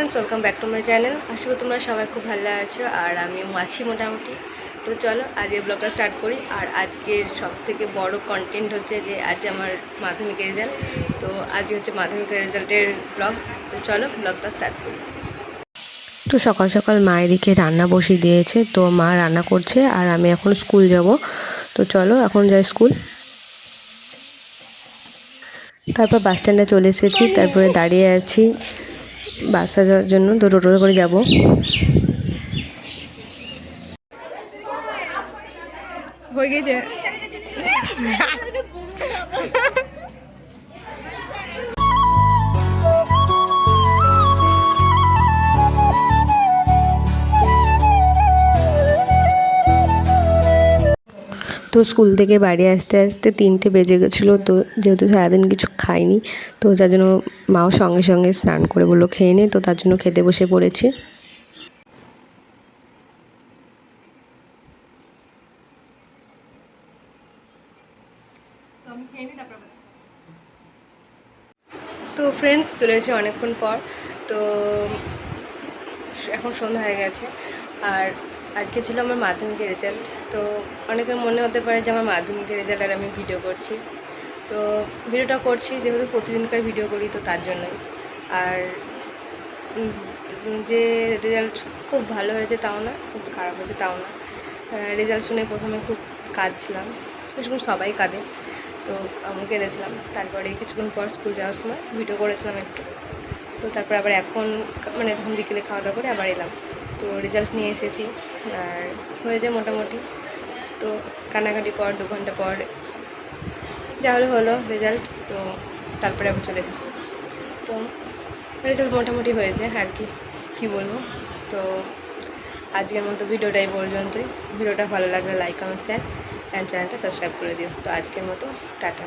Friends, welcome back to my channel. আশা করি তোমরা সবাই খুব ভালো আছো আর আমিও আছি মোটামুটি। তো চলো আজকের ব্লগটা স্টার্ট করি। আর আজকের সবথেকে বড় কন্টেন্ট হচ্ছে যে আজ আমার মাধ্যমিকের রেজাল্ট। তো আজকে হচ্ছে মাধ্যমিকের রেজাল্টের ব্লগ। তো চলো ব্লগটা স্টার্ট করি। তো সকাল সকাল মা এদিকে রান্না বসিয়ে দিয়েছে, তো মা রান্না করছে আর আমি এখন স্কুল যাব। তো চলো এখন যাই স্কুল। তারপর বাস স্ট্যান্ডে চলে এসেছি, তারপরে দাঁড়িয়ে আছি বাসে যাওয়ার জন্য। তো টোটো করে যাব। হয়ে গেছে। তো স্কুল থেকে বাড়ি আসতে আসতে 3টে বেজে গেছিলো। তো যেহেতু সারাদিন কিছু খাইনি, তো যার জন্য মাও সঙ্গে সঙ্গে স্নান করে বললো খেয়ে নে। তো তার জন্য খেতে বসে পড়েছি। তো ফ্রেন্ডস চলে এসে অনেকক্ষণ পর। তো এখন সন্ধ্যা হয়ে গেছে আর আজকে ছিল আমার মাধ্যমিকের রেজাল্ট। তো অনেকের মনে হতে পারে যে আমার মাধ্যমিকের রেজাল্ট আর আমি ভিডিও করছি। তো ভিডিওটা করছি যেহেতু প্রতিদিনকার ভিডিও করি, তো তার জন্যই। আর যে রেজাল্ট খুব ভালো হয়েছে তাও না, খুব খারাপ হয়েছে তাও না। রেজাল্ট শুনে প্রথমে খুব কাঁদছিলাম, সেরকম সবাই কাঁদে। তো আমি কেঁদেছিলাম। তারপরে কিছুক্ষণ পর স্কুল যাওয়ার সময় ভিডিও করেছিলাম একটু। তো তারপর আবার এখন মানে তখন বিকেলে খাওয়া দাওয়া করে আবার এলাম। তো রেজাল্ট নিয়ে এসেছি আর হয়েছে মোটামুটি। তো কান্নাকাটি পর 2 ঘন্টা পর যা হলো রেজাল্ট। তো তারপরে আবার চলে এসেছি। তো রেজাল্ট মোটামুটি হয়েছে আর কি বলবো। তো আজকের মতো ভিডিওটা এই পর্যন্তই। ভিডিওটা ভালো লাগলে লাইক, কমেন্ট, শেয়ার অ্যান্ড চ্যানেলটা সাবস্ক্রাইব করে দিও। তো আজকের মতো টাটা।